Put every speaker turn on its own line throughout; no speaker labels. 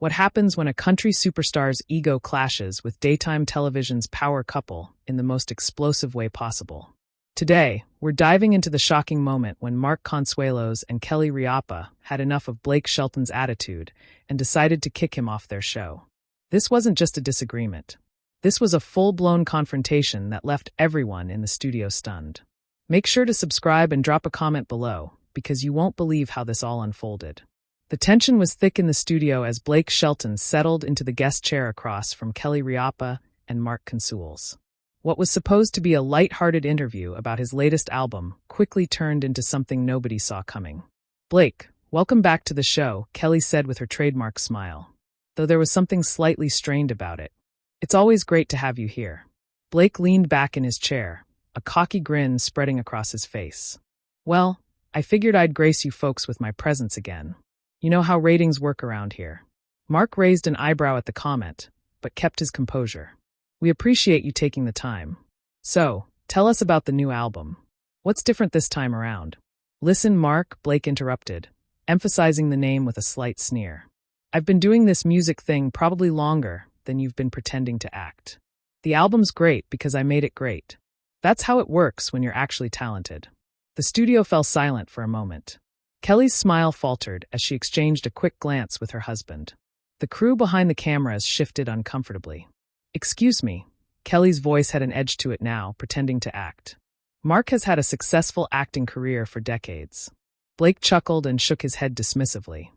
What happens when a country superstar's ego clashes with daytime television's power couple in the most explosive way possible. Today, we're diving into the shocking moment when Mark Consuelos and Kelly Ripa had enough of Blake Shelton's attitude and decided to kick him off their show. This wasn't just a disagreement. This was a full-blown confrontation that left everyone in the studio stunned. Make sure to subscribe and drop a comment below, because you won't believe how this all unfolded. The tension was thick in the studio as Blake Shelton settled into the guest chair across from Kelly Ripa and Mark Consuelos. What was supposed to be a light-hearted interview about his latest album quickly turned into something nobody saw coming. "Blake, welcome back to the show," Kelly said with her trademark smile, though there was something slightly strained about it. "It's always great to have you here." Blake leaned back in his chair, a cocky grin spreading across his face. "Well, I figured I'd grace you folks with my presence again. You know how ratings work around here." Mark raised an eyebrow at the comment, but kept his composure. "We appreciate you taking the time. So, tell us about the new album. What's different this time around?" "Listen, Mark," Blake interrupted, emphasizing the name with a slight sneer. "I've been doing this music thing probably longer than you've been pretending to act. The album's great because I made it great. That's how it works when you're actually talented." The studio fell silent for a moment. Kelly's smile faltered as she exchanged a quick glance with her husband. The crew behind the cameras shifted uncomfortably. "Excuse me." Kelly's voice had an edge to it now, pretending to act. "Mark has had a successful acting career for decades." Blake chuckled and shook his head dismissively.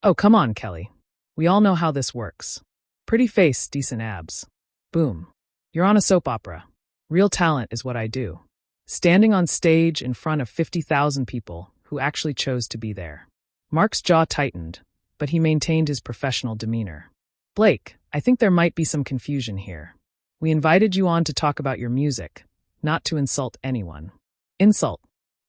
"Oh, come on, Kelly. We all know how this works. Pretty face, decent abs. Boom. You're on a soap opera. Real talent is what I do." Standing on stage in front of 50,000 people who actually chose to be there. Mark's jaw tightened, but he maintained his professional demeanor. "Blake, I think there might be some confusion here. We invited you on to talk about your music, not to insult anyone." "Insult?"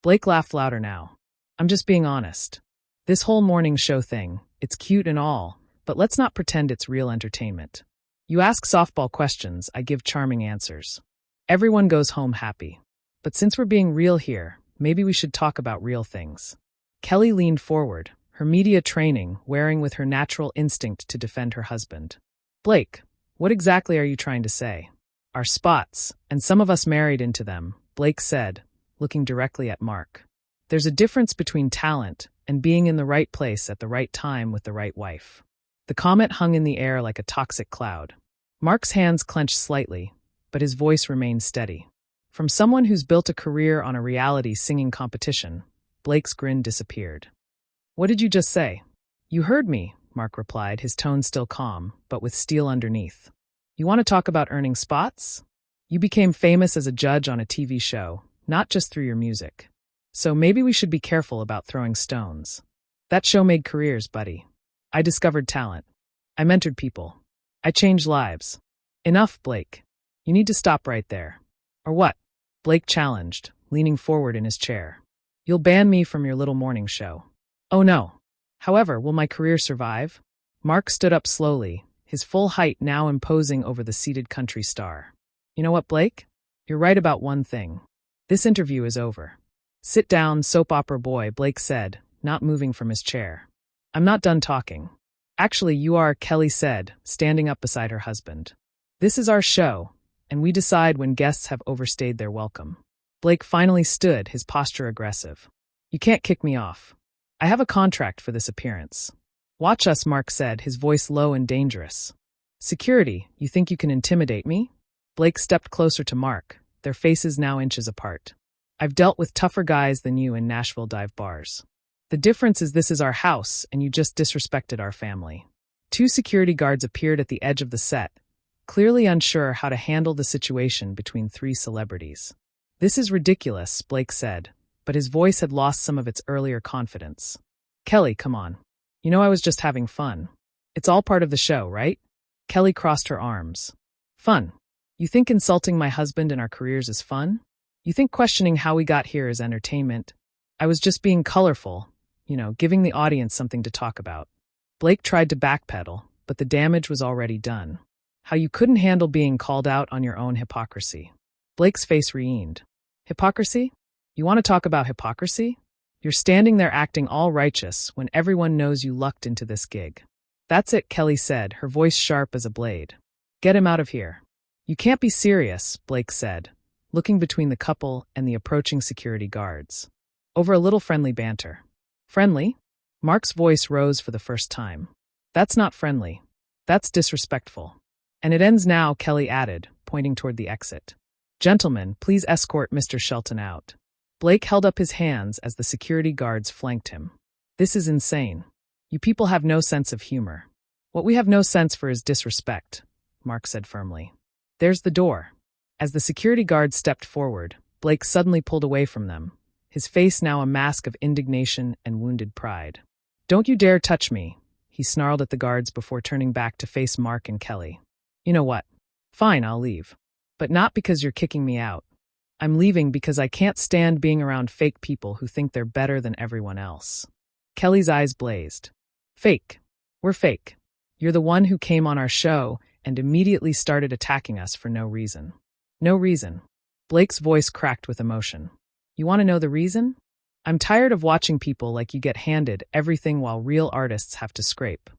Blake laughed louder now. "I'm just being honest. This whole morning show thing, it's cute and all, but let's not pretend it's real entertainment. You ask softball questions, I give charming answers. Everyone goes home happy. But since we're being real here, maybe we should talk about real things." Kelly leaned forward, her media training wearing with her natural instinct to defend her husband. "Blake, what exactly are you trying to say?" "Our spots, and some of us married into them," Blake said, looking directly at Mark. "There's a difference between talent and being in the right place at the right time with the right wife." The comment hung in the air like a toxic cloud. Mark's hands clenched slightly, but his voice remained steady. From someone who's built a career on a reality singing competition, Blake's grin disappeared. "What did you just say?" "You heard me," Mark replied, his tone still calm, but with steel underneath. "You want to talk about earning spots? You became famous as a judge on a TV show, not just through your music. So maybe we should be careful about throwing stones. That show made careers, buddy. I discovered talent. I mentored people. I changed lives. Enough, Blake. You need to stop right there." "Or what?" Blake challenged, leaning forward in his chair. "You'll ban me from your little morning show." "Oh no. However, will my career survive?" Mark stood up slowly, his full height now imposing over the seated country star. "You know what, Blake? You're right about one thing. This interview is over." "Sit down, soap opera boy," Blake said, not moving from his chair. "I'm not done talking." "Actually, you are," Kelly said, standing up beside her husband. "This is our show, and we decide when guests have overstayed their welcome." Blake finally stood, his posture aggressive. "You can't kick me off. I have a contract for this appearance." "Watch us," Mark said, his voice low and dangerous. "Security, you think you can intimidate me?" Blake stepped closer to Mark, their faces now inches apart. "I've dealt with tougher guys than you in Nashville dive bars. The difference is this is our house, and you just disrespected our family." Two security guards appeared at the edge of the set, clearly unsure how to handle the situation between three celebrities. "This is ridiculous," Blake said, but his voice had lost some of its earlier confidence. "Kelly, come on. You know I was just having fun. It's all part of the show, right?" Kelly crossed her arms. "Fun? You think insulting my husband and our careers is fun? You think questioning how we got here is entertainment? I was just being colorful, giving the audience something to talk about." Blake tried to backpedal, but the damage was already done. "How you couldn't handle being called out on your own hypocrisy." Blake's face re-eamed. "Hypocrisy? You want to talk about hypocrisy? You're standing there acting all righteous when everyone knows you lucked into this gig." That's it, Kelly said, her voice sharp as a blade. Get him out of here. You can't be serious, Blake said, looking between the couple and the approaching security guards. Over a little friendly banter. Friendly? Mark's voice rose for the first time. That's not friendly. That's disrespectful. And it ends now, Kelly added, pointing toward the exit. Gentlemen, please escort Mr. Shelton out. Blake held up his hands as the security guards flanked him. This is insane. You people have no sense of humor. What we have no sense for is disrespect, Mark said firmly. There's the door. As the security guards stepped forward, Blake suddenly pulled away from them, his face now a mask of indignation and wounded pride. Don't you dare touch me, he snarled at the guards before turning back to face Mark and Kelly. You know what? Fine, I'll leave. But not because you're kicking me out. I'm leaving because I can't stand being around fake people who think they're better than everyone else. Kelly's eyes blazed. Fake. We're fake. You're the one who came on our show and immediately started attacking us for no reason. No reason. Blake's voice cracked with emotion. You want to know the reason? I'm tired of watching people like you get handed everything while real artists have to scrape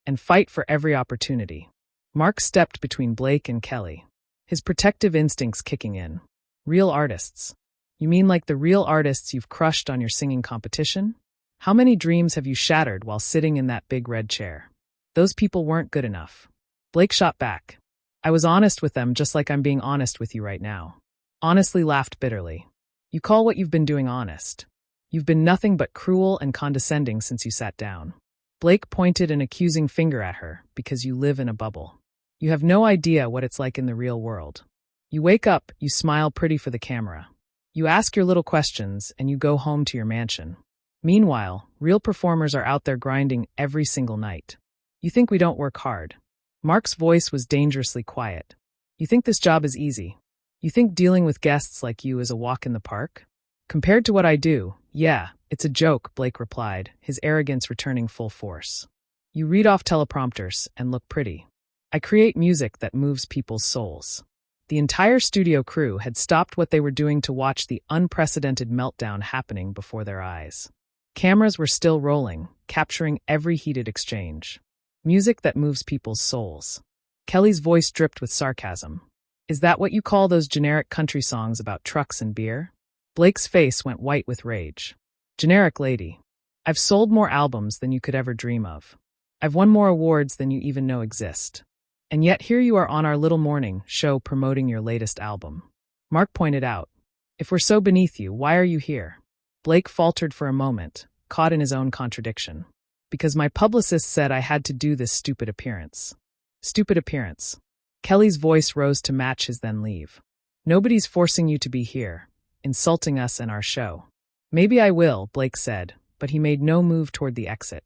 and fight for every opportunity. Mark stepped between Blake and Kelly, his protective instincts kicking in. Real artists. You mean like the real artists you've crushed on your singing competition? How many dreams have you shattered while sitting in that big red chair? Those people weren't good enough. Blake shot back. I was honest with them just like I'm being honest with you right now. Honestly laughed bitterly. You call what you've been doing honest. You've been nothing but cruel and condescending since you sat down. Blake pointed an accusing finger at her because you live in a bubble. You have no idea what it's like in the real world. You wake up, you smile pretty for the camera. You ask your little questions, and you go home to your mansion. Meanwhile, real performers are out there grinding every single night. You think we don't work hard. Mark's voice was dangerously quiet. You think this job is easy. You think dealing with guests like you is a walk in the park? Compared to what I do, yeah, it's a joke, Blake replied, his arrogance returning full force. You read off teleprompters and look pretty. I create music that moves people's souls. The entire studio crew had stopped what they were doing to watch the unprecedented meltdown happening before their eyes. Cameras were still rolling, capturing every heated exchange. Music that moves people's souls. Kelly's voice dripped with sarcasm. Is that what you call those generic country songs about trucks and beer? Blake's face went white with rage. Generic lady. I've sold more albums than you could ever dream of. I've won more awards than you even know exist. And yet here you are on our little morning show promoting your latest album. Mark pointed out, if we're so beneath you, why are you here? Blake faltered for a moment, caught in his own contradiction. Because my publicist said I had to do this stupid appearance. Stupid appearance. Kelly's voice rose to match his then leave. Nobody's forcing you to be here, insulting us and our show. Maybe I will, Blake said, but he made no move toward the exit.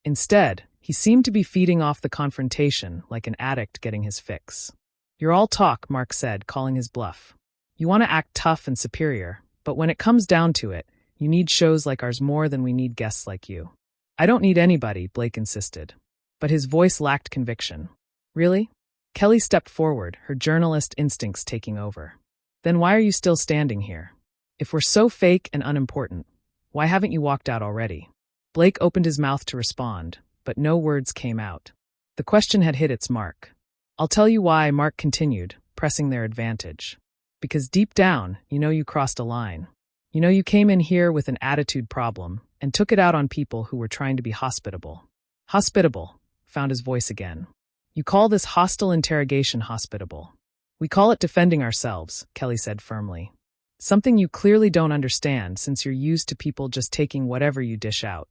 Instead, he seemed to be feeding off the confrontation like an addict getting his fix. You're all talk, Mark said, calling his bluff. You want to act tough and superior, but when it comes down to it, you need shows like ours more than we need guests like you. I don't need anybody, Blake insisted. But his voice lacked conviction. Really? Kelly stepped forward, her journalist instincts taking over. Then why are you still standing here? If we're so fake and unimportant, why haven't you walked out already? Blake opened his mouth to respond, but no words came out. The question had hit its mark. I'll tell you why, Mark continued, pressing their advantage. Because deep down, you know you crossed a line. You know you came in here with an attitude problem and took it out on people who were trying to be hospitable. Hospitable, found his voice again. You call this hostile interrogation hospitable. We call it defending ourselves, Kelly said firmly. Something you clearly don't understand since you're used to people just taking whatever you dish out.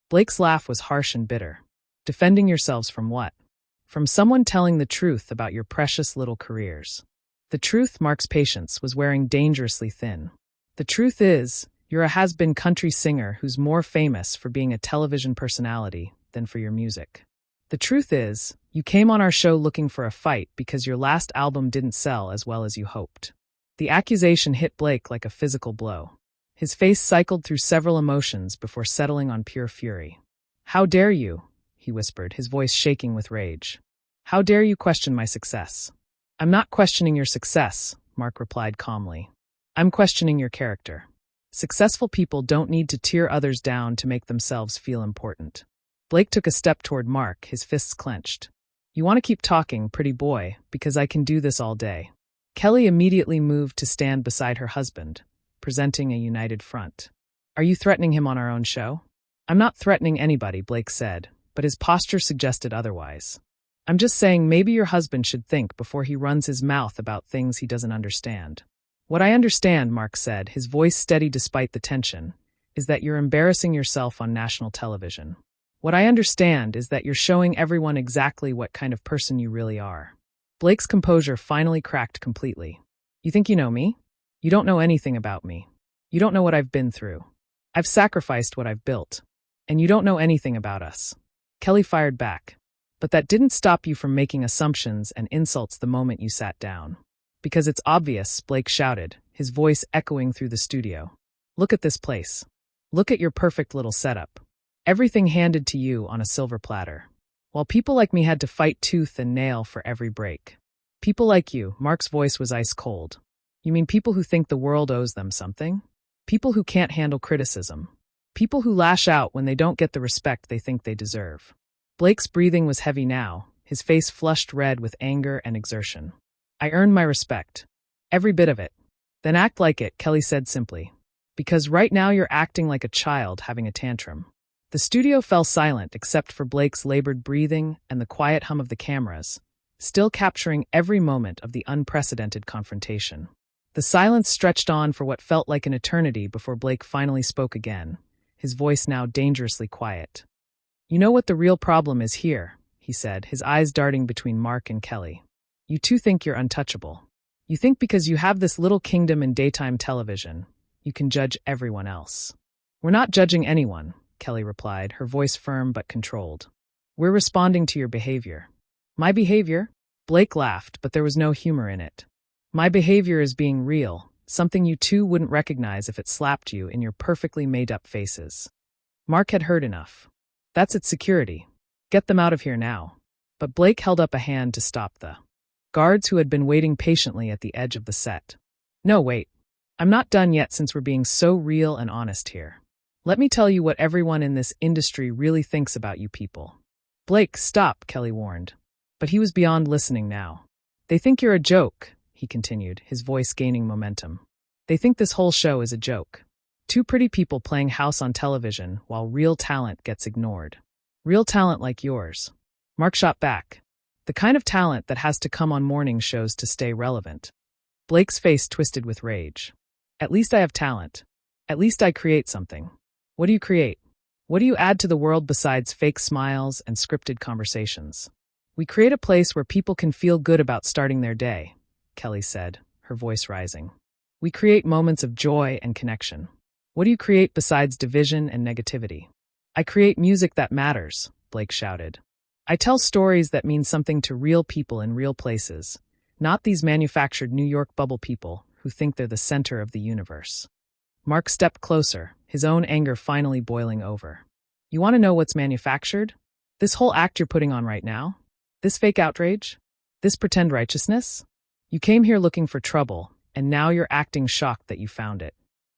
Blake's laugh was harsh and bitter. Defending yourselves from what? From someone telling the truth about your precious little careers. The truth, Mark's patience, was wearing dangerously thin. The truth is, you're a has-been country singer who's more famous for being a television personality than for your music. The truth is, you came on our show looking for a fight because your last album didn't sell as well as you hoped. The accusation hit Blake like a physical blow. His face cycled through several emotions before settling on pure fury. How dare you? He whispered, his voice shaking with rage. How dare you question my success? I'm not questioning your success, Mark replied calmly. I'm questioning your character. Successful people don't need to tear others down to make themselves feel important. Blake took a step toward Mark, his fists clenched. You want to keep talking, pretty boy, because I can do this all day. Kelly immediately moved to stand beside her husband, presenting a united front. Are you threatening him on our own show? I'm not threatening anybody, Blake said, but his posture suggested otherwise. I'm just saying maybe your husband should think before he runs his mouth about things he doesn't understand. What I understand, Mark said, his voice steady despite the tension, is that you're embarrassing yourself on national television. What I understand is that you're showing everyone exactly what kind of person you really are. Blake's composure finally cracked completely. You think you know me? You don't know anything about me. You don't know what I've been through. I've sacrificed what I've built. And you don't know anything about us. Kelly fired back. But that didn't stop you from making assumptions and insults the moment you sat down. Because it's obvious, Blake shouted, his voice echoing through the studio. Look at this place. Look at your perfect little setup. Everything handed to you on a silver platter. While people like me had to fight tooth and nail for every break. People like you, Mark's voice was ice cold. You mean people who think the world owes them something? People who can't handle criticism. People who lash out when they don't get the respect they think they deserve. Blake's breathing was heavy now, his face flushed red with anger and exertion. I earned my respect. Every bit of it. Then act like it, Kelly said simply. Because right now you're acting like a child having a tantrum. The studio fell silent except for Blake's labored breathing and the quiet hum of the cameras, still capturing every moment of the unprecedented confrontation. The silence stretched on for what felt like an eternity before Blake finally spoke again, his voice now dangerously quiet. You know what the real problem is here, he said, his eyes darting between Mark and Kelly. You two think you're untouchable. You think because you have this little kingdom in daytime television, you can judge everyone else. We're not judging anyone, Kelly replied, her voice firm but controlled. We're responding to your behavior. My behavior? Blake laughed, but there was no humor in it. My behavior is being real, something you two wouldn't recognize if it slapped you in your perfectly made-up faces. Mark had heard enough. That's its security. Get them out of here now. But Blake held up a hand to stop the guards who had been waiting patiently at the edge of the set. No, wait. I'm not done yet since we're being so real and honest here. Let me tell you what everyone in this industry really thinks about you people. Blake, stop, Kelly warned. But he was beyond listening now. They think you're a joke, he continued, his voice gaining momentum. They think this whole show is a joke. Two pretty people playing house on television while real talent gets ignored. Real talent like yours. Mark shot back. The kind of talent that has to come on morning shows to stay relevant. Blake's face twisted with rage. At least I have talent. At least I create something. What do you create? What do you add to the world besides fake smiles and scripted conversations? We create a place where people can feel good about starting their day, Kelly said, her voice rising. We create moments of joy and connection. What do you create besides division and negativity? I create music that matters, Blake shouted. I tell stories that mean something to real people in real places, not these manufactured New York bubble people who think they're the center of the universe. Mark stepped closer, his own anger finally boiling over. You want to know what's manufactured? This whole act you're putting on right now? This fake outrage? This pretend righteousness? You came here looking for trouble, and now you're acting shocked that you found it.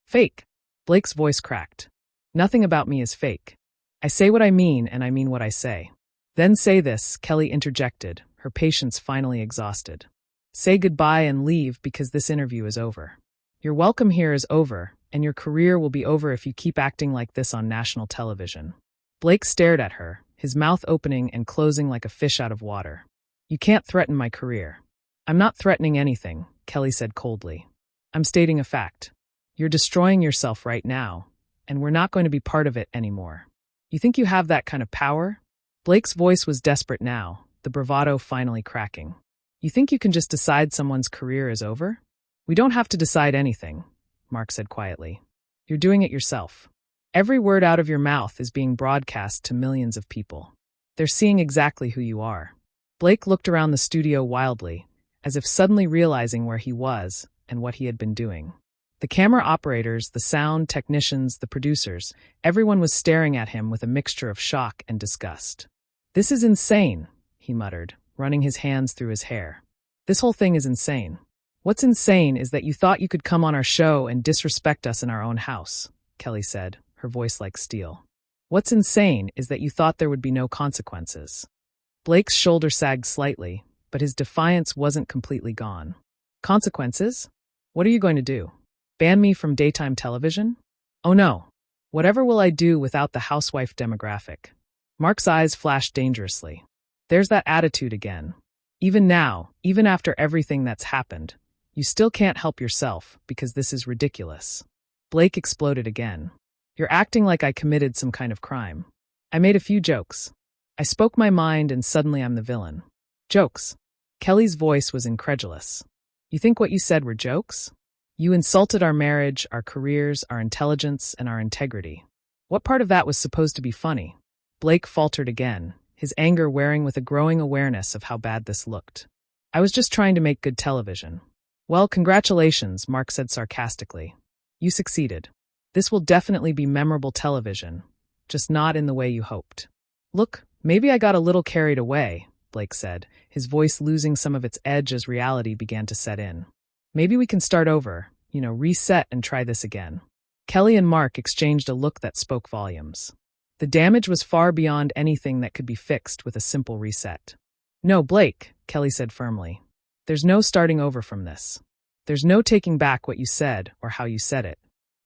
Fake. Blake's voice cracked. Nothing about me is fake. I say what I mean, and I mean what I say. Then say this, Kelly interjected, her patience finally exhausted. Say goodbye and leave because this interview is over. Your welcome here is over, and your career will be over if you keep acting like this on national television. Blake stared at her, his mouth opening and closing like a fish out of water. You can't threaten my career. I'm not threatening anything, Kelly said coldly. I'm stating a fact. You're destroying yourself right now, and we're not going to be part of it anymore. You think you have that kind of power? Blake's voice was desperate now, the bravado finally cracking. You think you can just decide someone's career is over? We don't have to decide anything, Mark said quietly. You're doing it yourself. Every word out of your mouth is being broadcast to millions of people. They're seeing exactly who you are. Blake looked around the studio wildly, as if suddenly realizing where he was and what he had been doing. The camera operators, the sound technicians, the producers, everyone was staring at him with a mixture of shock and disgust. This is insane, he muttered, running his hands through his hair. This whole thing is insane. What's insane is that you thought you could come on our show and disrespect us in our own house, Kelly said, her voice like steel. What's insane is that you thought there would be no consequences. Blake's shoulder sagged slightly, but his defiance wasn't completely gone. Consequences? What are you going to do? Ban me from daytime television? Oh no. Whatever will I do without the housewife demographic? Mark's eyes flashed dangerously. There's that attitude again. Even now, even after everything that's happened, you still can't help yourself because this is ridiculous. Blake exploded again. You're acting like I committed some kind of crime. I made a few jokes. I spoke my mind and suddenly I'm the villain. Jokes. Kelly's voice was incredulous. You think what you said were jokes? You insulted our marriage, our careers, our intelligence, and our integrity. What part of that was supposed to be funny? Blake faltered again, his anger wearing with a growing awareness of how bad this looked. I was just trying to make good television. Well, congratulations, Mark said sarcastically. You succeeded. This will definitely be memorable television, just not in the way you hoped. Look, maybe I got a little carried away, Blake said, his voice losing some of its edge as reality began to set in. Maybe we can start over, reset and try this again. Kelly and Mark exchanged a look that spoke volumes. The damage was far beyond anything that could be fixed with a simple reset. No, Blake, Kelly said firmly. There's no starting over from this. There's no taking back what you said or how you said it.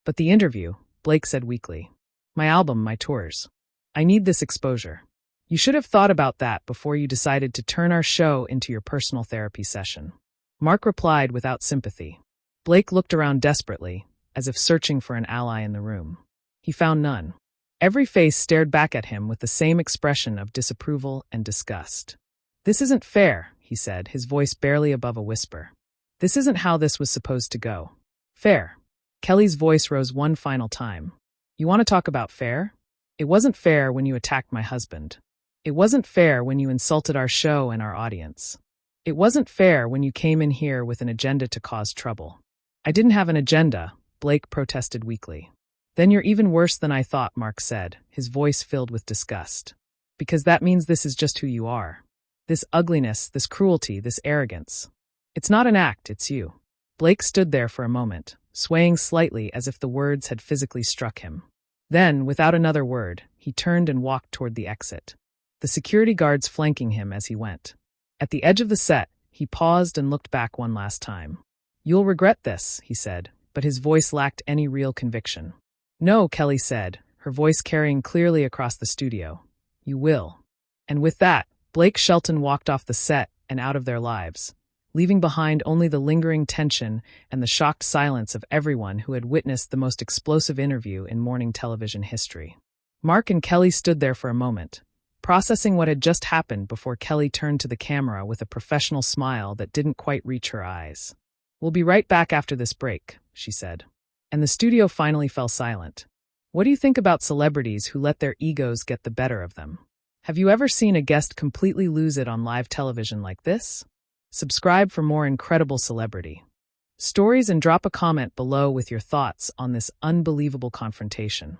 But the interview, Blake said weakly. My album, my tours. I need this exposure. You should have thought about that before you decided to turn our show into your personal therapy session. Mark replied without sympathy. Blake looked around desperately, as if searching for an ally in the room. He found none. Every face stared back at him with the same expression of disapproval and disgust. This isn't fair, he said, his voice barely above a whisper. This isn't how this was supposed to go. Fair. Kelly's voice rose one final time. You want to talk about fair? It wasn't fair when you attacked my husband. It wasn't fair when you insulted our show and our audience. It wasn't fair when you came in here with an agenda to cause trouble. I didn't have an agenda, Blake protested weakly. Then you're even worse than I thought, Mark said, his voice filled with disgust. Because that means this is just who you are. This ugliness, this cruelty, this arrogance. It's not an act, it's you. Blake stood there for a moment, swaying slightly as if the words had physically struck him. Then, without another word, he turned and walked toward the exit, the security guards flanking him as he went. At the edge of the set, he paused and looked back one last time. You'll regret this, he said, but his voice lacked any real conviction. No, Kelly said, her voice carrying clearly across the studio. You will. And with that, Blake Shelton walked off the set and out of their lives, leaving behind only the lingering tension and the shocked silence of everyone who had witnessed the most explosive interview in morning television history. Mark and Kelly stood there for a moment, processing what had just happened before Kelly turned to the camera with a professional smile that didn't quite reach her eyes. We'll be right back after this break, she said. And the studio finally fell silent. What do you think about celebrities who let their egos get the better of them? Have you ever seen a guest completely lose it on live television like this? Subscribe for more incredible celebrity stories and drop a comment below with your thoughts on this unbelievable confrontation.